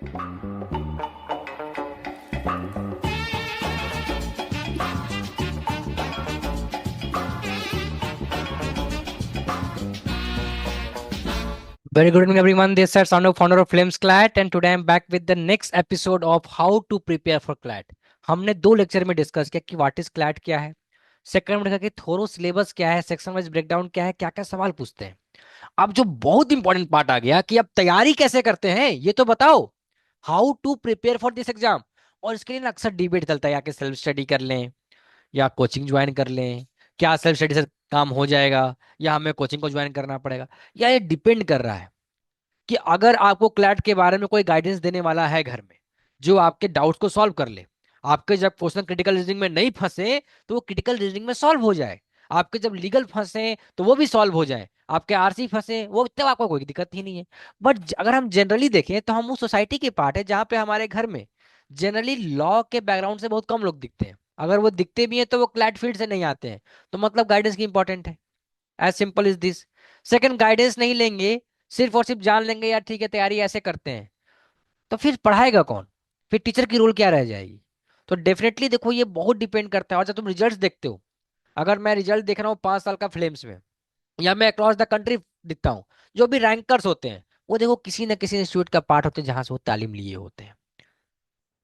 Very good evening, everyone. This is Sanu, founder of Flames CLAT, and today I'm back with the next episode of how to prepare for CLAT. हमने दो lecture में discuss किया कि what is CLAT क्या है, second में देखा कि थोरो सिलेबस क्या है, सेक्शन वाइज ब्रेकडाउन क्या है, क्या क्या सवाल पूछते हैं। अब जो बहुत इंपॉर्टेंट पार्ट आ गया कि अब तैयारी कैसे करते हैं ये तो बताओ, how to prepare for this exam. और इसके लिए ना अक्सर डिबेट चलता है, या कि सेल्फ स्टडी कर लें या कोचिंग ज्वाइन कर लें, क्या सेल्फ स्टडी से काम हो जाएगा या हमें कोचिंग को ज्वाइन करना पड़ेगा। या ये डिपेंड कर रहा है कि अगर आपको क्लैट के बारे में कोई गाइडेंस देने वाला है घर में, जो आपके डाउट्स को सॉल्व कर ले, आपके जब क्वेश्चन क्रिटिकल रीजनिंग में नहीं फंसे तो वो क्रिटिकल रीजनिंग में सॉल्व हो जाए, आपके जब लीगल फंसे तो वो भी सॉल्व हो जाए, आपके आरसी फंसे वो तब आपको कोई दिक्कत ही नहीं है। बट अगर हम जनरली देखें तो हम उस सोसाइटी के पार्ट है जहाँ पे हमारे घर में जनरली लॉ के बैकग्राउंड से बहुत कम लोग दिखते हैं। अगर वो दिखते भी हैं तो वो क्लैट फील्ड से नहीं आते हैं, तो मतलब गाइडेंस की इंपॉर्टेंट है। As simple is this. Second, guidance नहीं लेंगे, सिर्फ और सिर्फ जान लेंगे यार ठीक है तैयारी ऐसे करते हैं, तो फिर पढ़ाएगा कौन, फिर टीचर की रोल क्या रह जाएगी। तो डेफिनेटली देखो ये बहुत डिपेंड करता है। और जब तुम रिजल्ट्स देखते हो, अगर मैं रिजल्ट देख रहा हूँ 5 साल का फ्लेम्स में, या मैं अक्रॉस द कंट्री दिखता हूँ, जो भी रैंकर्स होते हैं वो देखो किसी न किसी इंस्टीट्यूट का पार्ट होते हैं जहां से वो तालीम लिए होते हैं।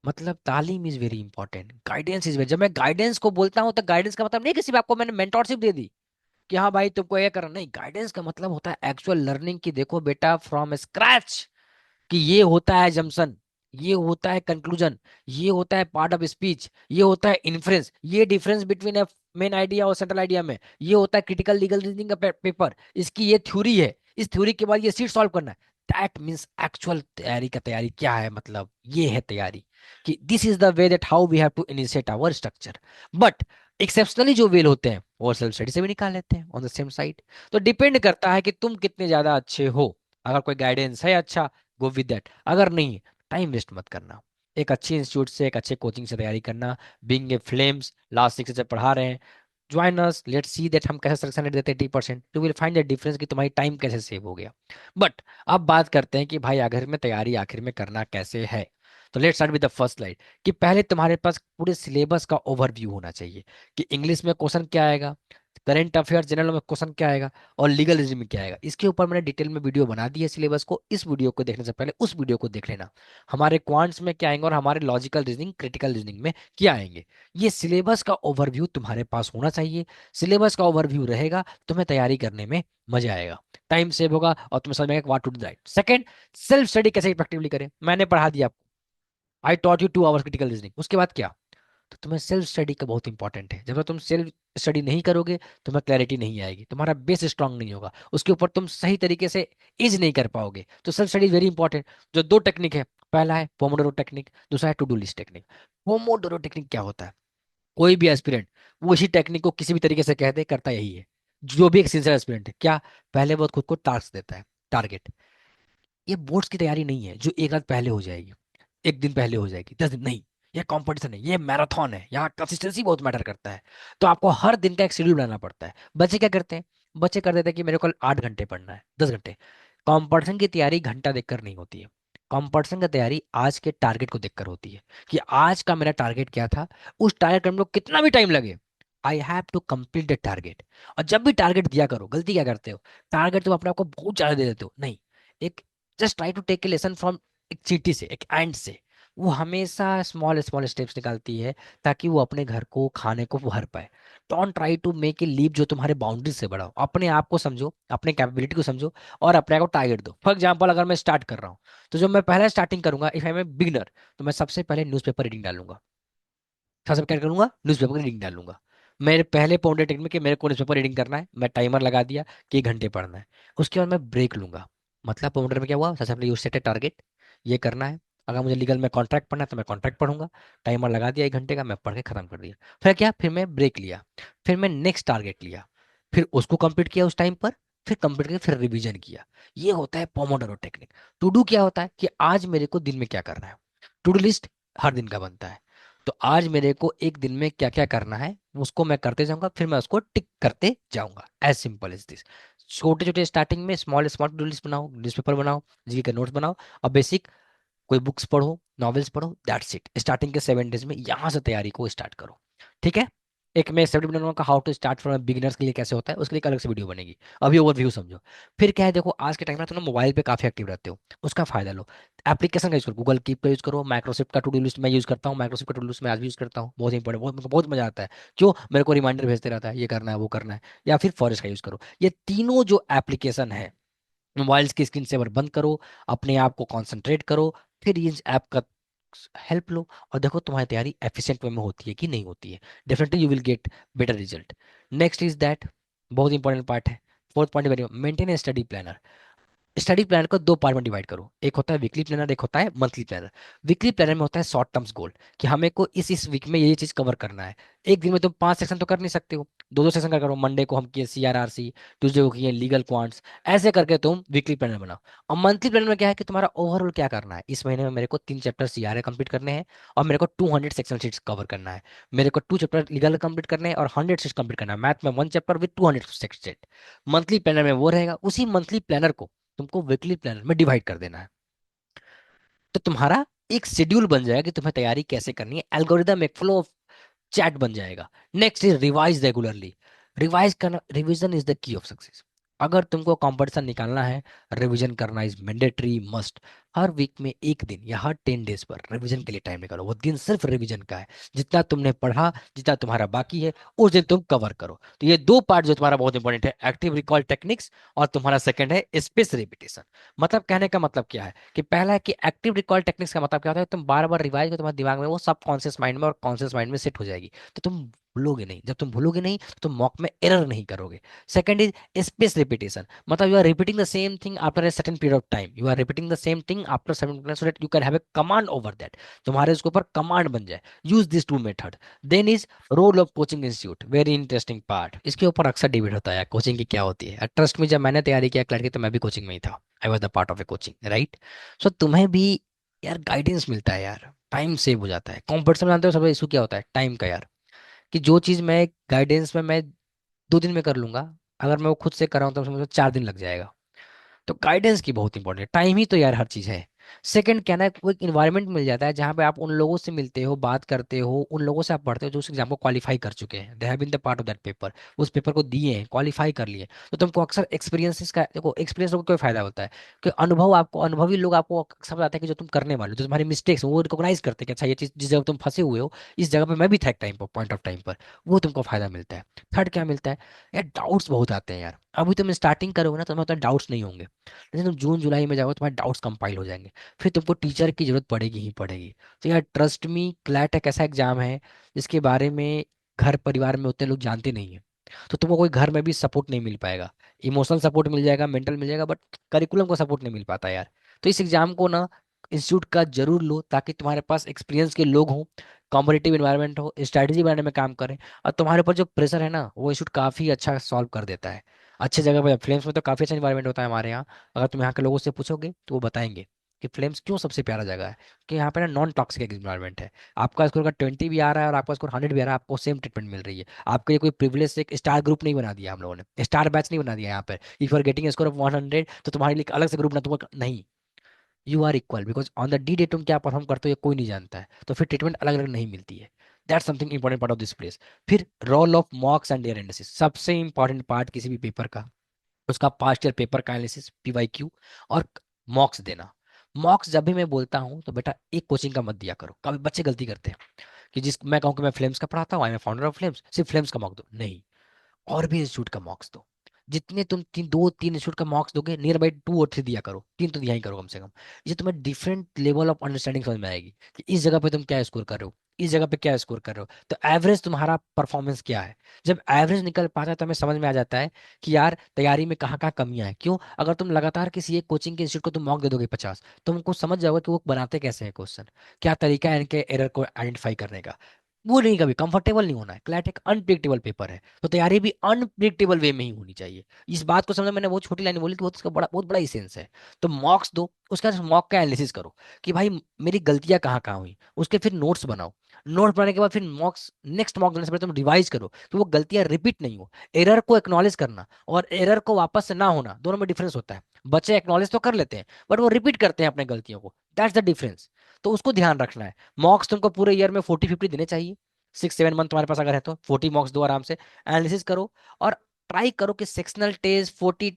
मतलब तालीम is very important, guidance is very. जब मैं गाइडेंस को बोलता हूँ तो गाइडेंस का मतलब नहीं किसी आपको मैंने मेंटोरशिप दे दी कि हाँ भाई तुमको ये करना, नहीं। गाइडेंस का मतलब होता है एक्चुअल लर्निंग की, देखो बेटा फ्रॉम स्क्रैच कि ये होता है जम्सन, ये होता है कंक्लूजन, ये होता है पार्ट ऑफ स्पीच, ये होता है इन्फ्रेंस, ये डिफरेंस बिटवीन ए मेन आइडिया और सेंट्रल आइडिया में, ये होता है क्रिटिकल लीगल रीजनिंग का पेपर, इसकी ये थ्योरी है, इस थ्योरी के बाद ये सीट सॉल्व करना है। दैट मीन्स एक्चुअल तैयारी का तैयारी क्या है, मतलब ये है तैयारी कि this is the way that how we have to initiate our structure. But exceptionally जो वेल होते हैं वो सेल्फ स्टडी से भी निकाल लेते हैं ऑन द सेम साइड। तो डिपेंड करता है कि तुम कितने ज्यादा अच्छे हो। अगर कोई गाइडेंस है अच्छा, गो विद दैट। अगर नहीं, टाइम वेस्ट मत करना, एक अच्छे इंस्टीट्यूट से एक अच्छे कोचिंग से तैयारी करना। बीइंग ए फ्लेम्स लास्ट 6 से पढ़ा रहे हैं, join us, let's see that हम कैसे सिलेक्शन रेट देते हैं 80%, you will find the difference कि तुम्हारी टाइम कैसे सेव हो गया। बट अब बात करते हैं कि भाई आखिर में तैयारी आखिर में करना कैसे है। तो let's start with the first slide कि पहले तुम्हारे पास पूरे सिलेबस का ओवरव्यू होना चाहिए कि इंग्लिश में क्वेश्चन क्या आएगा, करंट अफेयर जनरल में क्वेश्चन क्या आएगा, और लीगल रीजनिंग में क्या आएगा। इसके ऊपर मैंने डिटेल में वीडियो बना दी है सिलेबस को, इस वीडियो को देखने से पहले उस वीडियो को देख लेना। हमारे क्वांट्स में क्या आएंगे और हमारे लॉजिकल रीजनिंग क्रिटिकल रीजनिंग में क्या आएंगे। ये सिलेबस का ओवरव्यू तुम्हारे पास होना चाहिए। सिलेबस का ओवरव्यू रहेगा, तुम्हें तैयारी करने में मजा आएगा, टाइम सेव होगा और तुम्हें समझ में आएगा what to do right. Second, self study कैसे इफेक्टिवली करें, मैंने पढ़ा दिया आपको, I taught you 2 hours critical reasoning. उसके बाद क्या, तो तुम्हें सेल्फ स्टडी का बहुत इंपॉर्टेंट है। जब तक तुम सेल्फ स्टडी नहीं करोगे तुम्हें क्लैरिटी नहीं आएगी, तुम्हारा बेस स्ट्रांग नहीं होगा, उसके ऊपर तुम सही तरीके से इज नहीं कर पाओगे। तो सेल्फ स्टडी वेरी इंपॉर्टेंट। जो दो टेक्निक है, पहला है पोमोडोरो टेक्निक, दूसरा है to do list technique. Pomodoro technique क्या होता है, कोई भी एस्पिरेंट वो इसी टेक्निक को किसी भी तरीके से कह दे करता यही है। जो भी एक सिंसियर एस्पिरेंट है, क्या, पहले बहुत खुद को टास्क देता है, टारगेट। ये बोर्ड्स की तैयारी नहीं है जो एक रात पहले हो जाएगी, एक दिन पहले हो जाएगी, 10 दिन नहीं। ये कंपटीशन है, ये मैराथन है, यहाँ कंसिस्टेंसी बहुत मैटर करता है। तो आपको हर दिन का एक शेड्यूल बनाना पड़ता है। बच्चे क्या करते हैं, बच्चे कर देते हैं कि मेरे को 8 घंटे पढ़ना है, 10 घंटे। कंपटीशन की तैयारी घंटा देखकर नहीं होती है, कंपटीशन की तैयारी आज के टारगेट को देखकर होती है कि आज का मेरा टारगेट क्या था, उस टारगेट करने को कितना भी टाइम लगे, I have to complete the target. और जब भी टारगेट दिया करो, गलती क्या करते हो, टारगेट तुम अपने आप को बहुत ज्यादा दे देते हो, नहीं। एक just try to take a lesson from एक चींटी से, एक एंड से। वो हमेशा स्मॉल स्मॉल स्टेप्स निकालती है ताकि वो अपने घर को खाने को भर पाए। Don't try to make a leap जो तुम्हारे बाउंड्री से बढ़ाओ। अपने आप को समझो, अपने कैपेबिलिटी को समझो और अपने आप को टारगेट दो। फॉर एग्जाम्पल अगर मैं स्टार्ट कर रहा हूँ, तो जो मैं पहले स्टार्टिंग करूंगा, if I am a beginner, तो मैं सबसे पहले न्यूज़पेपर रीडिंग डालूंगा। सबसे पहले क्या करूंगा, न्यूज़पेपर रीडिंग डालूंगा। मेरे पहले पाउंडेड टेक्निक में कि मेरे को न्यूज़पेपर रीडिंग करना है, मैं टाइमर लगा दिया कि 1 घंटे पढ़ना है। उसके बाद मैं ब्रेक लूंगा। मतलब पाउंडर में क्या हुआ, सबसे पहले यू सेट ए टारगेट, ये करना है। अगर मुझे लीगल में कॉन्ट्रैक्ट पढ़ना है तो मैं कॉन्ट्रैक्ट पढ़ूंगा, टाइमर लगा दिया 1 घंटे का, मैं पढ़ के खत्म कर दिया। फिर क्या, फिर मैं ब्रेक लिया, फिर मैं नेक्स्ट टारगेट लिया, फिर उसको कंप्लीट किया उस टाइम पर, फिर कंप्लीट करके फिर रिवीजन किया। ये होता है पोमोडोरो टेक्निक। टू डू क्या होता है कि आज मेरे को दिन में क्या करना है, टू डू लिस्ट हर दिन का बनता है। तो आज मेरे को एक दिन में क्या क्या करना है उसको मैं करते जाऊंगा, फिर मैं उसको टिक करते जाऊंगा। As simple as this. छोटे छोटे स्टार्टिंग में small small to do list बनाओ, न्यूज़पेपर बनाओ, जीके के नोट्स बनाओ, और बेसिक कोई बुक्स पढ़ो, नॉवेल्स पढ़ो, दैट्स इट। स्टार्टिंग के 7 डेज में यहाँ से तैयारी को स्टार्ट करो, ठीक है। एक मैं 70 बनाऊंगा का how to start from beginners के लिए कैसे होता है, उसके लिए एक अलग से वीडियो बनेगी। अभी ओवरव्यू समझो। फिर क्या है, देखो आज के टाइम में तुम मोबाइल पे काफी एक्टिव रहते हो, उसका फायदा लो। एप्लीकेशन का यूज करो, गूगल कीप का यूज करो, माइक्रोसॉफ्ट का टू डू लिस्ट मैं यूज करता हूँ, माइक्रोसॉफ्ट का टू डू लिस्ट मैं आज भी यूज करता हूँ, बहुत इंपॉर्टेंट, बहुत बहुत मजा आता है। क्यों, मेरे को रिमाइंडर भेजते रहता है, ये करना है वो करना है। या फिर फॉरेस्ट का यूज करो। ये तीनों जो एप्लीकेशन है, मोबाइल्स की स्क्रीन सेवर बंद करो, अपने आप को कंसंट्रेट करो, फिर इस ऐप का हेल्प लो, और देखो तुम्हारी तैयारी एफिशिएंट वे में होती है कि नहीं होती है। Definitely you will get better result. Next is that, बहुत इंपॉर्टेंट पार्ट है, fourth point very, maintain study planner. Study planner को दो पार्ट में डिवाइड करो, एक होता है वीकली प्लानर, एक होता है मंथली प्लानर। वीकली प्लानर में होता है शॉर्ट टर्म्स गोल, कि हमें को इस वीक में ये चीज कवर करना है। एक दिन में तुम 5 सेक्शन तो कर नहीं सकते हो, दो दो सेक्शन का करो। मंडे को हम किए CRRC, ट्यूसडे को किए लीगल क्वांट्स, ऐसे करके तुम वीकली प्लानर बनाओ। और मंथली प्लानर में क्या है कि तुम्हारा ओवरऑल क्या करना है, इस महीने में मेरे को 3 चैप्टर CRA कंप्लीट करने हैं, और मेरे को 200 सेक्शन शीट्स कवर करना है। मेरे को 2 चैप्टर लीगल कंप्लीट करने हैं और 100 शीट्स कंप्लीट करना है। मैथ में 1 chapter with 200 section. Monthly planner में वो रहेगा। उसी मंथली प्लानर को तुमको वीकली प्लानर में डिवाइड कर देना है, तो तुम्हारा एक शेड्यूल बन जाएगा कि तुम्हें तैयारी कैसे करनी है, एल्गोरिदम, एक फ्लो ऑफ चैट बन जाएगा। Next is revise regularly. Revise करना, revision is the key of success. अगर तुमको कंपटीशन निकालना है, रिवीजन करना इज मैंडेटरी मस्ट। हर वीक में एक दिन या हर 10 डेज पर रिवीजन के लिए टाइम निकालो, वो दिन सिर्फ रिवीजन का है। जितना तुमने पढ़ा, जितना तुम्हारा बाकी है, उस दिन तुम कवर करो। तो ये दो पार्ट जो तुम्हारा बहुत इंपॉर्टेंट है, एक्टिव रिकॉल टेक्निक्स, और तुम्हारा सेकंड है स्पेस रिपीटेशन। मतलब कहने का मतलब क्या है, कि पहला है कि एक्टिव रिकॉल टेक्निक्स का मतलब क्या होता है, तुम बार बार रिवाइज करो, तुम्हारे दिमाग में वो सब कॉन्शियस माइंड में और कॉन्शियस माइंड में सेट हो जाएगी, तो तुम भूलोगे नहीं। जब तुम भूलोगे नहीं तो तुम मॉक में एरर नहीं करोगे। सेकंड इज स्पेस रिपीटेशन, मतलब you are repeating the same thing after a certain period of time, you are repeating the same thing after certain, so that you can have a command over that, तुम्हारे उसके ऊपर command बन जाए। Use this to method. Then is role of coaching institute, very interesting part. इसके ऊपर अक्सर debate होता है, कोचिंग की क्या होती है। ट्रस्ट में, जब मैंने तैयारी किया क्लैट की, तो मैं भी कोचिंग में ही था। I was the part of a coaching, right. So तुम्हें भी यार गाइडेंस मिलता है यार, टाइम सेव हो जाता है। कॉम्पिटिशन में जानते हो सबसे इशू क्या होता है, टाइम का यार। कि जो चीज मैं गाइडेंस में मैं 2 दिन में कर लूंगा, अगर मैं वो खुद से कर रहा हूँ तो मुझे 4 दिन लग जाएगा। तो गाइडेंस की बहुत इंपॉर्टेंट है, टाइम ही तो यार हर चीज है। सेकंड क्या ना, वो एक इन्वायरमेंट मिल जाता है जहाँ पे आप उन लोगों से मिलते हो, बात करते हो, उन लोगों से आप पढ़ते हो जो उस एग्जाम को क्वालिफाई कर चुके हैं, they have been the part of that paper, उस पेपर को दिए हैं, क्वालिफाई कर लिए। तो तुमको अक्सर एक्सपीरियंसेस का, देखो एक्सपीरियंस को कोई फायदा होता है कि अनुभव, आपको अनुभवी लोग आपको अक्सर बताते हैं कि जो तुम करने वाले हो, जो तुम्हारी मिस्टेक्स वो रिकॉग्नाइज करते हैं कि अच्छा ये चीज जिस जगह तुम फंसे हुए हो, इस जगह पे मैं भी था एक टाइम पर, पॉइंट ऑफ टाइम पर, वो तुमको फायदा मिलता है। थर्ड क्या मिलता है, यार डाउट्स बहुत आते हैं यार। अभी तुम स्टार्टिंग करोगे ना, तुम्हें उतना डाउट्स नहीं होंगे, लेकिन तुम जून जुलाई में जाओगे, तुम्हारे डाउट्स कंपाइल हो जाएंगे, फिर तुमको टीचर की जरूरत पड़ेगी ही पड़ेगी। तो यार ट्रस्ट मी, क्लैट एक ऐसा एग्जाम है जिसके बारे में घर परिवार में उतने लोग जानते नहीं हैं। तो तुमको कोई घर में भी सपोर्ट नहीं मिल पाएगा। इमोशनल सपोर्ट मिल जाएगा, मेंटल मिल जाएगा, बट करिकुलम को सपोर्ट नहीं मिल पाता यार। तो इस एग्जाम को ना इंस्टीट्यूट का जरूर लो, ताकि तुम्हारे पास एक्सपीरियंस के लोग हों, कॉम्पिटिटिव इन्वायरमेंट हो, स्ट्रैटेजी बनाने में काम करें। और तुम्हारे ऊपर जो प्रेशर है ना, वो इंस्टीट्यूट काफी अच्छा सॉल्व कर देता है। अच्छी जगह पर, फ्लेम्स में तो काफी अच्छा इन्वायरमेंट होता है हमारे यहाँ। अगर तुम यहाँ के लोगों से पूछोगे तो वो बताएंगे कि फ्लेम्स क्यों सबसे प्यारा जगह है, कि यहाँ पे ना नॉन टॉक्सिक एनवायरनमेंट है। आपका स्कोर का 20 भी आ रहा है और आपका स्कोर 100 भी आ रहा है, आपको सेम ट्रीटमेंट मिल रही है। आपके लिए कोई प्रिविलेज से एक स्टार ग्रुप नहीं बना दिया हम लोगों ने, स्टार बैच नहीं बना दिया यहाँ पर। If you are getting score of 100 तो तुम्हारे लिए एक अलग से ग्रुप ना, तुमको नहीं। You are equal, because on the D day तुम क्या परफॉर्म करते हो ये कोई नहीं जानता है, तो फिर ट्रीटमेंट अलग अलग नहीं मिलती है। That's something important part of this place. फिर role of mocks and their analysis, सबसे इंपॉर्टेंट पार्ट किसी भी पेपर का, उसका पास्ट ईयर पेपर का एनालिसिस, PYQ, और मॉक्स देना। मॉक्स जब भी मैं बोलता हूँ तो बेटा एक कोचिंग का मत दिया करो, कभी बच्चे गलती करते हैं कि जिस मैं कहूँ कि मैं फ्लेम्स का पढ़ाता हूँ, I am founder of flames, सिर्फ फ्लेम्स का मॉक दो, नहीं, और भी इंस्टीट्यूट का मॉक्स दो। जितने तुम 2-3 इंस्टीट्यूट का मॉक्स दोगे, नियर बाई 2 और 3 दिया करो, 3 तो दिया ही करो कम से कम। ये तुम्हें डिफरेंट लेवल ऑफ अंडरस्टैंडिंग समझ में आएगी कि इस जगह पे तुम क्या स्कोर कर रहे हो, इस जगह पे क्या स्कोर कर रहे हो, तो एवरेज तुम्हारा परफॉर्मेंस क्या है। जब एवरेज निकल पाता है तो हमें समझ में आ जाता है कि यार तैयारी में कहाँ कहाँ कमियां हैं। क्यों, अगर तुम लगातार किसी एक कोचिंग के इंस्टीट्यूट को तुम मॉक दे दोगे 50, तो तुमको समझ जाओगे कि वो बनाते कैसे हैं क्वेश्चन, क्या तरीका है इनके एरर को आइडेंटिफाई करने का। वो नहीं, कभी कंफर्टेबल नहीं होना है। क्लैट एक अनप्रिडिक्टेबल पेपर है, तो तैयारी भी अनप्रिडिक्टेबल वे में ही होनी चाहिए। इस बात को समझा, मैंने बहुत छोटी लाइन बोली कि बहुत उसका बड़ा, बहुत बड़ा सेंस है। तो मॉक्स दो, उसका मॉक का एनालिसिस करो कि भाई मेरी गलतियां कहाँ कहाँ हुई, उसके फिर नोट्स बनाओ। नोट्स बनाने के बाद फिर मॉक्स, नेक्स्ट मॉक देने से पहले तुम रिवाइज करो कि वो गलतियां रिपीट नहीं हो। एरर को एक्नॉलेज करना और एरर को वापस से ना होना, दोनों में डिफरेंस होता है। बच्चे एक्नॉलेज तो कर लेते हैं बट वो रिपीट करते हैं अपने गलतियों को, दैट्स द डिफरेंस। तो उसको ध्यान रखना है। मॉक्स तुमको पूरे ईयर में 40-50 देने चाहिए। 6-7 मंथ तुम्हारे पास अगर है तो 40 मॉक्स दो आराम से, एनालिसिस करो और ट्राई करो कि सेक्शनल टेस्ट 40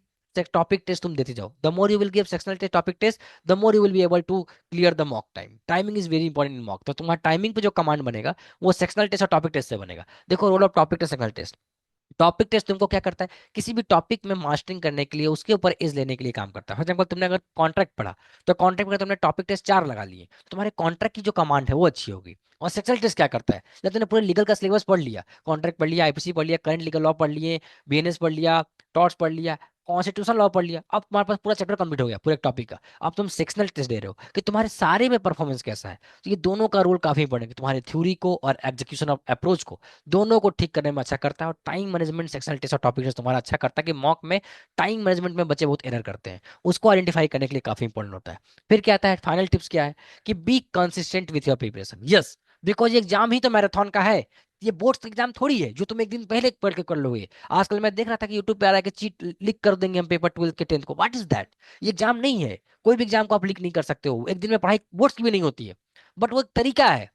टॉपिक टेस्ट तुम देते जाओ। The more you will give sectional test topic test, the more you will be able to clear the mock time. Timing is very important in mock. तो तुम्हारा timing पे जो command बनेगा वो sectional test और टॉपिक टेस्ट से बनेगा। देखो role of topic test, sectional test. Topic test तुमको क्या करता है, किसी भी टॉपिक में मास्टरिंग करने के लिए उसके ऊपर एज लेने के लिए काम करता है। फॉर एग्जाम्पल तुमने अगर कॉन्ट्रैक्ट पढ़ा तो कॉन्ट्रैक्ट में तुमने टॉपिक टेस्ट 4 लगा लिए तो तुम्हारे कॉन्ट्रैक्ट की जो कमांड है वो अच्छी होगी। और सेक्शनल टेस्ट क्या करता है, जब तुमने पूरे लीगल का सिलेबस पढ़ लिया, कॉन्ट्रैक्ट पढ़ लिया, आईपीसी पढ़ लिया, करंट लीगल लॉ पढ़ लिए, बीएनएस पढ़ लिया, टॉर्ट्स पढ़ लिया, कॉन्स्टिट्यूशन लॉ पढ़ लिया, अब तुम्हारे पास पूरा चैप्टर कंप्लीट हो गया पूरे टॉपिक का। अब तुम सेक्शनल टेस्ट दे रहे हो कि तुम्हारे सारे में परफॉर्मेंस कैसा है। तो ये दोनों का रोल काफी इंपॉर्टेंट है, तुम्हारे थ्योरी को और एग्जीक्यूशन ऑफ अप्रोच को दोनों को ठीक करने में अच्छा करता है। और टाइम मैनेजमेंट सेक्शनल टेस्ट और टॉपिक टेस्ट तुम्हारा अच्छा करता है कि मॉक में टाइम मैनेजमेंट में बच्चे बहुत एरर करते हैं, उसको आइडेंटिफाई करने के लिए काफी इंपॉर्टेंट होता है। फिर क्या आता है, फाइनल टिप्स क्या है कि be consistent with your preparation. Yes, because exam ही तो मैराथन का है। ये बोर्ड्स एग्जाम थोड़ी है जो तुम एक दिन पहले पढ़ के कर लोगे। आजकल मैं देख रहा था कि यूट्यूब पे आ रहा है कि चीट लिक कर देंगे हम पेपर 12 के 10th को। What is that? ये एग्जाम नहीं है। कोई भी एग्जाम को आप लिक नहीं कर सकते हो, एक दिन में पढ़ाई बोर्ड्स की भी नहीं होती है। बट वो एक तरीका है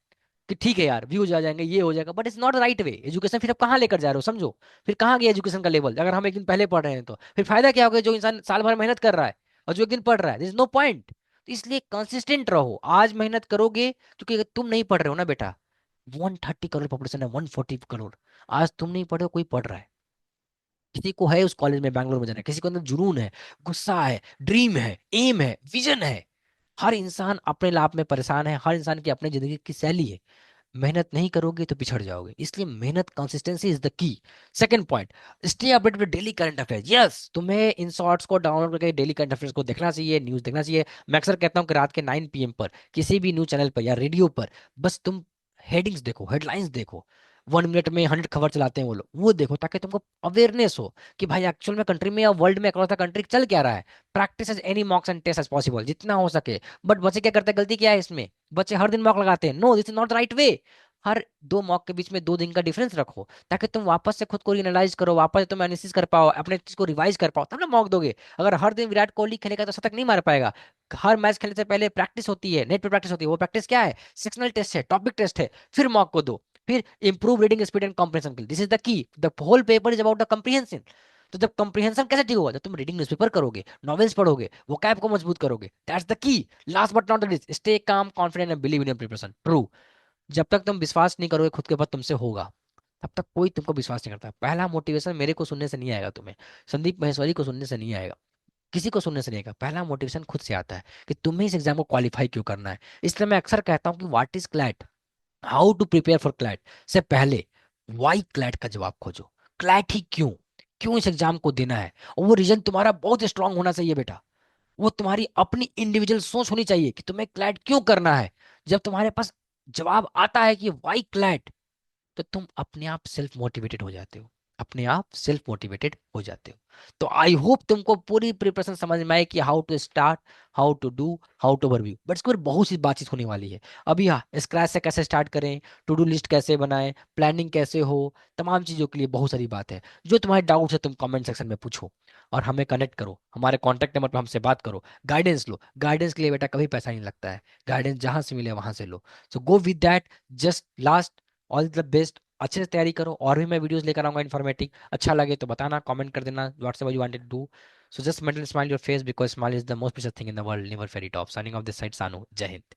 कि ठीक है यार व्यूज आ जाएंगे, ये हो जाएगा, but it's not right way education. फिर आप कहाँ लेकर जा रहे हो, समझो। फिर कहाँ गया एजुकेशन का लेवल अगर हम एक दिन पहले पढ़ रहे हैं तो फिर फायदा क्या होगा जो इंसान साल भर मेहनत कर रहा है और जो एक दिन पढ़ रहा है, इज नो पॉइंट। इसलिए कंसिस्टेंट रहो, आज मेहनत करोगे क्योंकि अगर तुम नहीं पढ़ रहे हो ना बेटा, 130 करोड़ पॉपुलेशन है, 140 करोड़। आज तुम नहीं पढ़े हो, कोई पढ़ रहा है। किसी को है उस कॉलेज में बैंगलोर में जाना है, किसी को अंदर जुनून है, गुस्सा है, ड्रीम है, एम है, विजन है। हर इंसान अपने लाभ में परेशान है, हर इंसान की अपनी जिंदगी की शैली है। मेहनत नहीं करोगे तो पिछड़ जाओगे, इसलिए मेहनत, कंसिस्टेंसी इज द की। Second point, stay update with daily current affairs. Yes, तुम्हें इन शॉर्ट्स को डाउनलोड करके डेली करंट अफेयर्स को देखना चाहिए, न्यूज देखना चाहिए। मैं अक्सर कहता हूँ कि रात के 9 PM पर किसी भी न्यूज चैनल पर या रेडियो पर बस तुम हेडिंग्स देखो, हेडलाइंस देखो। 1 मिनट में 100 खबर चलाते हैं वो लोग, वो देखो ताकि तुमको अवेयरनेस हो कि भाई एक्चुअल में कंट्री में या वर्ल्ड में अक्रॉस द कंट्री चल क्या रहा है। Practice as many mocks and test as possible जितना हो सके। बट बच्चे क्या करते हैं, गलती क्या है इसमें, बच्चे हर दिन मॉक लगाते हैं। No, this is not right way. हर 2 मॉक के बीच में 2 दिन का डिफरेंस रखो ताकि तुम वापस से खुद को रियलाइज करो, वापस तुम एनालिसिस कर पाओ, अपने चीज को रिवाइज कर पाओ, तब ना मॉक दोगे। अगर हर दिन विराट कोहली खेलेगा तो शतक नहीं मार पाएगा। हर मैच खेलने से पहले प्रैक्टिस होती है, नेट पे प्रैक्टिस होती है। वो प्रैक्टिस क्या है, सेक्शनल टेस्ट है, टॉपिक टेस्ट है, फिर मॉक को दो। फिर improve reading speed and comprehension, this is the key. The whole paper is about the comprehension. तो जब कॉम्प्रिहेंशन कैसे ठीक होगा, जब तुम रीडिंग न्यूज़पेपर करोगे, नॉवेल्स पढ़ोगे, वोकैब को मजबूत करोगे, that's the key. Last but not the least, stay calm, confident and believe in your preparation. True. जब तक तुम विश्वास नहीं करोगे खुद के ऊपर तुमसे होगा, तब तक कोई तुमको विश्वास नहीं करता। पहला मोटिवेशन मेरे को सुनने से नहीं आएगा, तुम्हें संदीप महेश्वरी को सुनने से नहीं आएगा, किसी को सुनने से नहीं आएगा। पहला मोटिवेशन खुद से आता है कि तुम्हें इस एग्जाम को क्वालिफाई क्यों करना है। इसलिए मैं अक्सर कहता हूँ कि what is CLAT, how to prepare for CLAT से पहले वाई क्लैट का जवाब खोजो। क्लैट ही क्यों, क्यों इस एग्जाम को देना है। और वो रीजन तुम्हारा बहुत स्ट्रांग होना चाहिए बेटा। वो तुम्हारी अपनी इंडिविजुअल सोच होनी चाहिए कि तुम्हें क्लैट क्यों करना है। जब तुम्हारे पास जवाब आता है कि वाई क्लैट, तो तुम अपने आप सेल्फ मोटिवेटेड हो जाते हो, अपने आप सेल्फ मोटिवेटेड हो जाते हो। तो आई होप तुमको पूरी प्रिपरेशन समझ में आए कि how to start, how to do, how to overview. But इसके ऊपर बहुत सी बातचीत होने वाली है अभी। हाँ, स्क्रैच से कैसे स्टार्ट करें, टू डू लिस्ट कैसे बनाएं, प्लानिंग कैसे हो, तमाम चीजों के लिए बहुत सारी बात है। जो तुम्हारे डाउट्स है तुम कमेंट सेक्शन में पूछो और हमें कनेक्ट करो, हमारे कॉन्टैक्ट नंबर पर हमसे बात करो, गाइडेंस लो। गाइडेंस के लिए बेटा कभी पैसा नहीं लगता है, गाइडेंस जहां से मिले वहां से लो। So go with that. Just last, all the best, अच्छे से तैयारी करो। और भी मैं वीडियोस लेकर आऊंगा इन्फॉर्मेटिव, अच्छा लगे तो बताना, कमेंट कर देना, whatsoever you wanted to do. So just maintain smile your face because smile is the most precious thing in the world, never ferry top. Signing off this side, Sanu, जय हिंद।